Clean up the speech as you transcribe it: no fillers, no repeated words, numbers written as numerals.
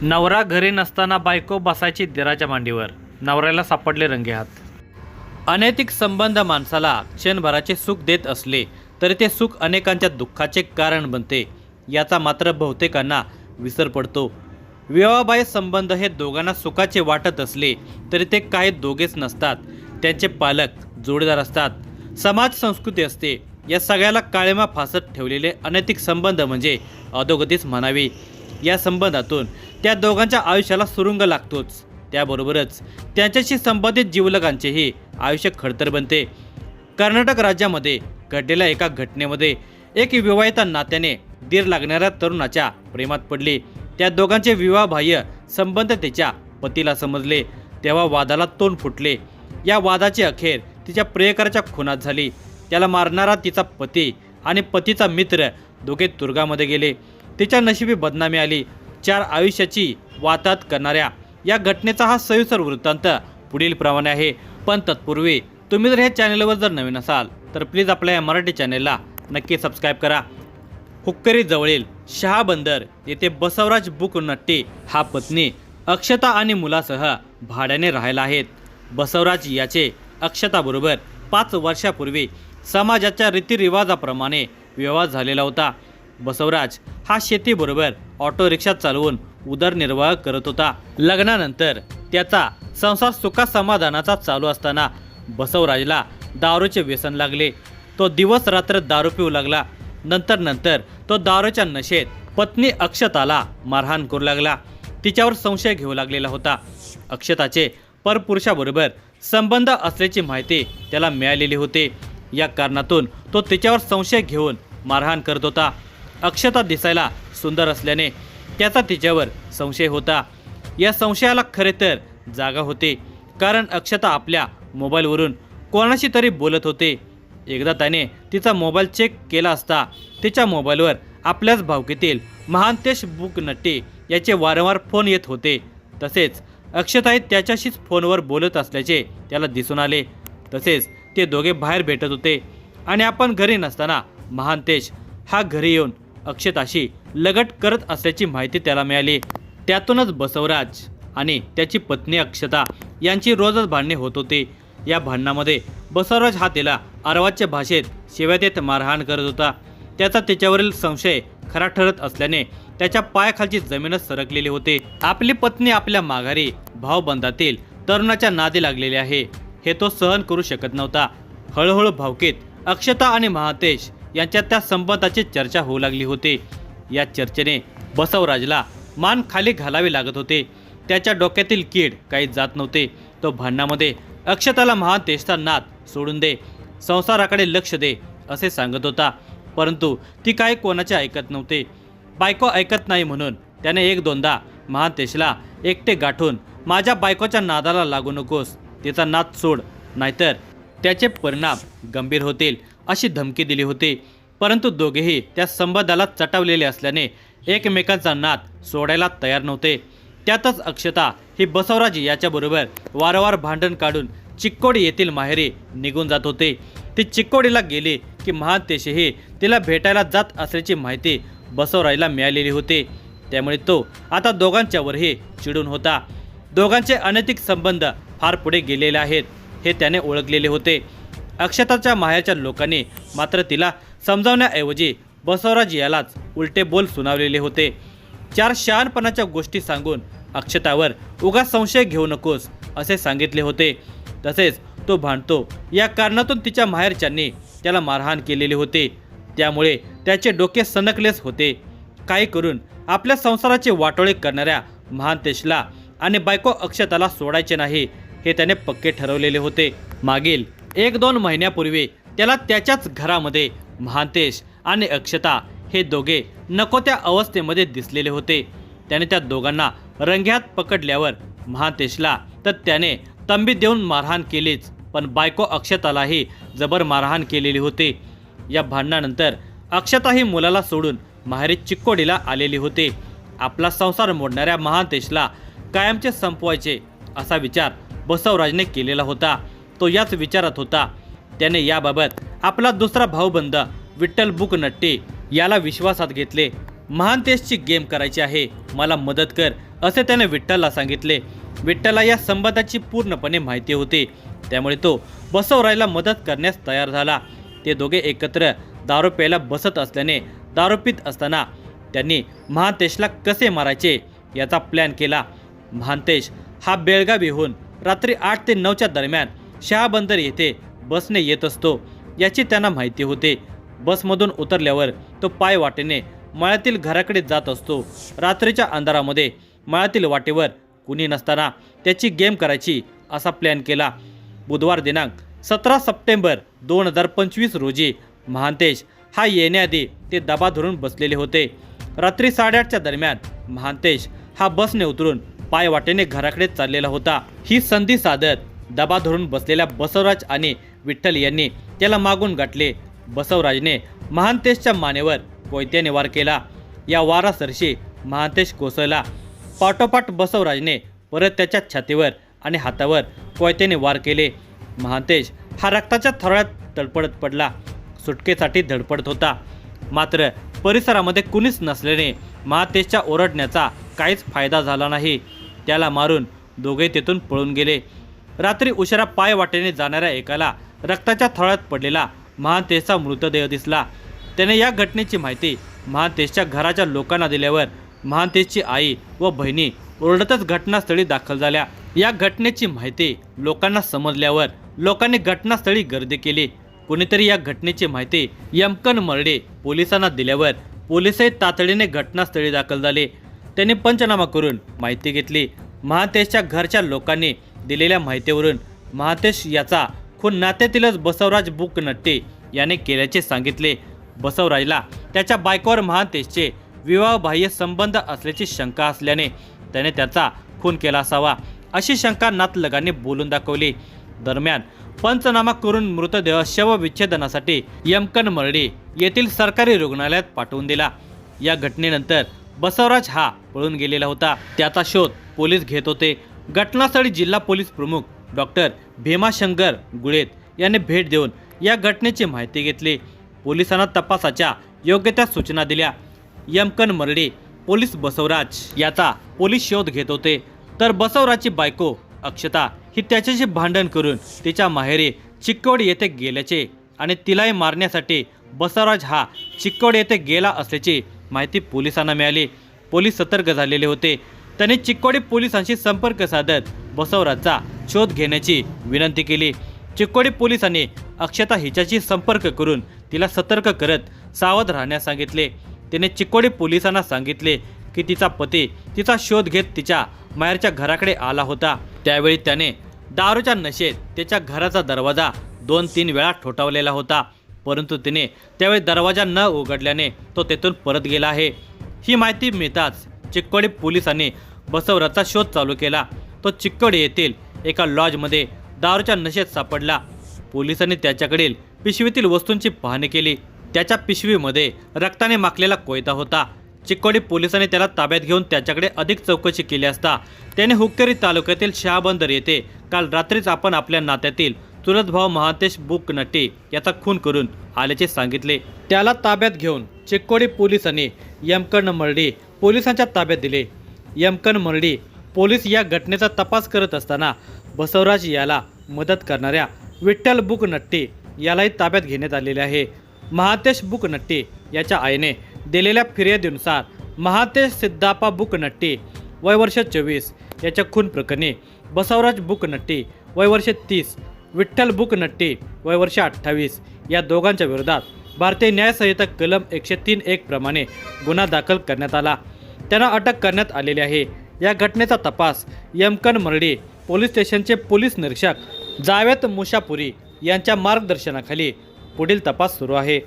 नवरा घरी नसताना बायको बसायची दिराच्या मांडीवर, नवऱ्याला सापडले रंगेहात। अनैतिक संबंध माणसाला क्षणभराचे सुख देत असले तरी ते सुख अनेकांच्या दुःखाचे कारण बनते, याचा मात्र बहुतेकांना विसर पडतो। विवाहबाह्य संबंध हे दोघांना सुखाचे वाटत असले तरी ते काही दोघेच नसतात, त्यांचे पालक जोडीदार असतात, समाज संस्कृती असते। या सगळ्याला काळेमा फासत ठेवलेले अनैतिक संबंध म्हणजे अधोगतीच म्हणावी। या संबंधातून त्या दोघांच्या आयुष्याला सुरुंग लागतोच, त्याबरोबरच त्यांच्याशी संबंधित जीवलगांचेही आयुष्य खडतर बनते। कर्नाटक राज्यामध्ये घडलेल्या एका घटनेमध्ये एक विवाहिता नात्याने दीर लागणाऱ्या तरुणाच्या प्रेमात पडली। त्या दोघांचे विवाहबाह्य संबंध तिच्या पतीला समजले तेव्हा वादाला तोंड फुटले। या वादाची अखेर तिच्या प्रियकराच्या खुनात झाली। त्याला मारणारा तिचा पती आणि पतीचा मित्र दोघे तुरुंगामध्ये गेले। तिच्या नशिबी बदनामी आली। 4 आयुष्याची वाताहत करणाऱ्या या घटनेचा हा सविस्तर वृत्तांत पुढील प्रमाणे आहे। पण तत्पूर्वी तुम्ही जर ह्या चॅनलवर जर नवीन असाल तर प्लीज आपल्या या मराठी चॅनलला नक्की सबस्क्राईब करा। हुक्केरी जवळील शहाबंदर येथे बसवराज बुकनट्टी हा पत्नी अक्षता आणि मुलासह भाड्याने राहायला आहेत। बसवराज याचे अक्षताबरोबर 5 वर्षापूर्वी समाजाच्या रीतिरिवाजाप्रमाणे विवाह झालेला होता। बसवराज हा शेतीबरोबर ऑटो रिक्षा चालवून उदरनिर्वाह करत होता। लग्नानंतर त्याचा संसार सुखासमाधानाचा चालू असताना बसवराजला दारूचे व्यसन लागले। तो दिवस रात्र दारू पिऊ लागला। नंतर तो दारूच्या नशेत पत्नी अक्षताला मारहाण करू लागला। तिच्यावर संशय घेऊ लागलेला होता। अक्षताचे परपुरुषाबरोबर संबंध असल्याची माहिती त्याला मिळालेली होती। या कारणातून तो तिच्यावर संशय घेऊन मारहाण करत होता। अक्षता दिसायला सुंदर असल्याने त्याचा तिच्यावर संशय होता। या संशयाला खरे तर जागा होती, कारण अक्षता आपल्या मोबाईलवरून कोणाशी तरी बोलत होते। एकदा त्याने तिचा मोबाईल चेक केला असता तिच्या मोबाईलवर आपल्याच भावकीतील महांतेश बुकनट्टी याचे वारंवार फोन येत होते। तसेच अक्षताही त्याच्याशीच फोनवर बोलत असल्याचे त्याला दिसून आले। तसेच ते दोघे बाहेर भेटत होते आणि आपण घरी नसताना महांतेश हा घरी येऊन अक्षताशी लगट करत असल्याची माहिती त्याला मिळाली। त्यातूनच बसवराज आणि त्याची पत्नी अक्षता यांची रोजच भांडणे होत होती। या भांडणामध्ये बसवराज हा तिला अर्वाच्य भाषेत शिव्या देत मारहाण करत होता। त्याचा तिच्यावरील संशय खरा ठरत असल्याने त्याच्या पायाखालची जमीनच सरकलेली होती। आपली पत्नी आपल्या माघारी भावबंधातील तरुणाच्या नादी लागलेली आहे हे तो सहन करू शकत नव्हता। हळूहळू भावकीत अक्षता आणि महांतेश यांच्यात त्या संबंधाची चर्चा होऊ लागली होती। या चर्चेने बसवराजला मान खाली घालावी लागत होते। त्याच्या डोक्यातील कीड काही जात नव्हते। तो भांडणामध्ये अक्षताला महांतेशचा नाद सोडून दे, संसाराकडे लक्ष दे असे सांगत होता, परंतु ती काही कोणाचे ऐकत नव्हते। बायको ऐकत नाही म्हणून त्याने 1-2दा महांतेशला एकटे गाठून माझ्या बायकोच्या नादाला लागू नकोस, तिचा नाद सोड, नाहीतर त्याचे परिणाम गंभीर होतील अशी धमकी दिली होती। परंतु दोघेही त्या संबंधाला चटवलेले असल्याने एकमेकांचा नाद सोडायला तयार नव्हते। त्यातच अक्षता ही बसवराज याच्याबरोबर वारंवार भांडण काढून चिक्कोडी येथील माहेरी निघून जात होते। ती चिक्कोडीला गेली की महांतेशही तिला भेटायला जात असल्याची माहिती बसवराजला मिळालेली होती। त्यामुळे तो आता दोघांच्यावरही चिडून होता। दोघांचे अनैतिक संबंध फार पुढे गेलेले आहेत हे त्याने ओळखलेले होते। अक्षताच्या माहेरच्या लोकांनी मात्र तिला समजावण्याऐवजी बसवराज यालाच उलटे बोल सुनावलेले होते। 4 शहाणपणाच्या गोष्टी सांगून अक्षतावर उगाच संशय घेऊ नकोस असे सांगितले होते। तसेच तो भांडतो या कारणातून तिच्या माहेरच्यांनी त्याला मारहाण केलेली होती। त्यामुळे त्याचे डोके सनकलेच होते। काही करून आपल्या संसाराचे वाटोळे करणाऱ्या महांतेशला आणि बायको अक्षताला सोडायचे नाही हे त्याने पक्के ठरवलेले होते। मागील 1-2 महिन्यापूर्वी त्याला त्याच्याच घरामध्ये महांतेश आणि अक्षता हे दोघे नको त्या अवस्थेमध्ये दिसलेले होते। त्याने त्या दोघांना रंग्यात पकडल्यावर महांतेशला तर त्याने तंबी देऊन मारहाण केलीच, पण बायको अक्षतालाही जबर मारहाण केलेली होती। या भांडणानंतर अक्षता ही मुलाला सोडून माहेरी चिक्कोडीला आलेली होती। आपला संसार मोडणाऱ्या महांतेशला कायमचे संपवायचे असा विचार बसवराजने केलेला होता। तो याच विचारात होता। त्याने याबाबत आपला दुसरा भाऊबंद विठ्ठल बुकनट्टी याला विश्वासात घेतले। महांतेशची गेम करायची आहे, मला मदत कर, असे त्याने विठ्ठलला सांगितले. विठ्ठलला या संबंधाची पूर्णपणे माहिती होती, त्यामुळे तो बसवराजला मदत करण्यास तयार झाला. ते दोघे एकत्र दारू प्यायला बसत असल्याने दारू पीत असताना त्यांनी महांतेशला कसे मारायचे याचा प्लॅन केला. महांतेश हा बेळगावीहून रात्री 8 ते 9च्या दरम्यान शहाबंदर येथे बसने येत असतो याची त्यांना माहिती होते. बसमधून उतरल्यावर तो पाय वाटेने मळ्यातील घराकडे जात असतो. रात्रीच्या अंधारामध्ये मळ्यातील वाटेवर कुणी नसताना त्याची गेम करायची असा प्लॅन केला. बुधवार दिनांक 17 सप्टेंबर 2025 रोजी महांतेश हा येण्याआधी ते दबा धरून बसलेले होते. रात्री 8:30च्या दरम्यान महांतेश हा बसने उतरून पाय वाटेने घराकडे चाललेला होता. ही संधी साधत दबा धरून बसलेल्या बसवराज आणि विठ्ठल यांनी त्याला मागून गाठले. बसवराजने महांतेशच्या मानेवर कोयत्याने वार केला. या वारासरशी महांतेश कोसळला. पाठोपाठ बसवराजने परत त्याच्या छातीवर आणि हातावर कोयत्याने वार केले. महांतेश हा रक्ताच्या थरोळ्यात तडफडत पडला. सुटकेसाठी धडपडत होता, मात्र परिसरामध्ये कुणीच नसल्याने महांतेशच्या ओरडण्याचा काहीच फायदा झाला नाही. त्याला मारून दोघे तेथून पळून गेले. रात्री उशिरा पाय वाटेने जाणाऱ्या एकाला रक्ताच्या थरोळ्यात पडलेला महांतेशचा मृतदेह दिसला. त्याने या घटनेची माहिती महांतेशच्या घराच्या लोकांना दिल्यावर महांतेशची आई व बहिणी ओरडतच घटनास्थळी दाखल झाल्या. या घटनेची माहिती लोकांना समजल्यावर लोकांनी घटनास्थळी गर्दी केली. कुणीतरी या घटनेची माहिती यमकन मर्डे पोलिसांना दिल्यावर पोलिसही तातडीने घटनास्थळी दाखल झाले. त्यांनी पंचनामा करून माहिती घेतली. महांतेशच्या घरच्या लोकांनी दिलेल्या माहितीवरून महांतेश याचा खून नात्यातीलच बसवराज बुकनट्टे याने केल्याचे सांगितले. बसवराजला त्याच्या बायकोवर महांतेशचे विवाहबाह्य संबंध असल्याची शंका असल्याने त्याने त्याचा खून केला असावा अशी शंका नातलगांनी बोलून दाखवली. दरम्यान पंचनामा करून मृतदेह शवविच्छेदनासाठी यमकन मर्डे येथील सरकारी रुग्णालयात पाठवून दिला. या घटनेनंतर बसवराज हा पळून गेलेला होता. त्याचा शोध पोलीस घेत होते. घटनास्थळी जिल्हा पोलीस प्रमुख डॉक्टर भीमाशंकर गुळेत यांनी भेट देऊन या घटनेची माहिती घेतली. पोलिसांना तपासाच्या योग्य त्या सूचना दिल्या. यमकन मर्डे पोलीस बसवराज याचा पोलीस शोध घेत होते, तर बसवराजची बायको अक्षता ही त्याच्याशी भांडण करून तिच्या माहेरी चिक्कोडी येथे गेल्याचे आणि तिलाही मारण्यासाठी बसवराज हा चिक्कोडी येथे गेला असल्याची माहिती पोलिसांना मिळाली. पोलीस सतर्क झालेले होते. त्यांनी चिक्कोडी पोलिसांशी संपर्क साधत बसवराजचा शोध घेण्याची विनंती केली. चिक्कोडी पोलिसांनी अक्षता हिच्याशी संपर्क करून तिला सतर्क करत सावध राहण्यास सांगितले. तिने चिक्कोडी पोलिसांना सांगितले की तिचा पती तिचा शोध घेत तिच्या माहेरच्या घराकडे आला होता. त्यावेळी त्याने दारूच्या नशेत त्याच्या घराचा दरवाजा 2-3 वेळा ठोठावलेला होता, परंतु तिने त्यावेळी दरवाजा न उघडल्याने तो तेथून परत गेला आहे. ही माहिती मिळताच चिक्कोडी पोलिसांनी बसवराजचा शोध चालू केला. तो चिक्कोडी येथील एका लॉजमध्ये दारूच्या नशेत सापडला. पोलिसांनी त्याच्याकडील पिशवीतील वस्तूंची पाहणी केली. त्याच्या पिशवीमध्ये रक्ताने माखलेला कोयता होता. चिक्कोडी पोलिसांनी त्याला ताब्यात घेऊन त्याच्याकडे अधिक चौकशी केली असता त्याने हुक्केरी तालुक्यातील शहाबंदर येथे काल रात्रीच आपण आपल्या नात्यातील चुलत भाऊ महांतेश बुकनट्टे याचा खून करून आल्याचे सांगितले. त्याला ताब्यात घेऊन चिक्कोडी पोलिसांनी यमकन मर्डे पोलिसांच्या ताब्यात दिले. यमकन मर्डे पोलीस या घटनेचा तपास करत असताना बसवराज याला मदत करणाऱ्या विठ्ठल बुकनट्टे यालाही ताब्यात घेण्यात आलेले आहे. महांतेश बुकनट्टे याच्या आईने दिलेल्या फिर्यादीनुसार महांतेश सिद्धापा बुकनट्टे वय वर्ष 24 याच्या खून प्रकरणी बसवराज बुकनट्टे वय वर्ष 30, विठ्ठल बुकनट्टे वय वर्ष 28 या दोघांच्या विरोधात भारतीय न्याय संहिता कलम 103(1) प्रमाणे गुन्हा दाखल करण्यात आला. त्यांना अटक करण्यात आलेली आहे. या घटनेचा तपास यमकन मर्डे पोलीस स्टेशनचे पोलीस निरीक्षक जावेद मुशापुरी यांच्या मार्गदर्शनाखाली पुढील तपास सुरू आहे.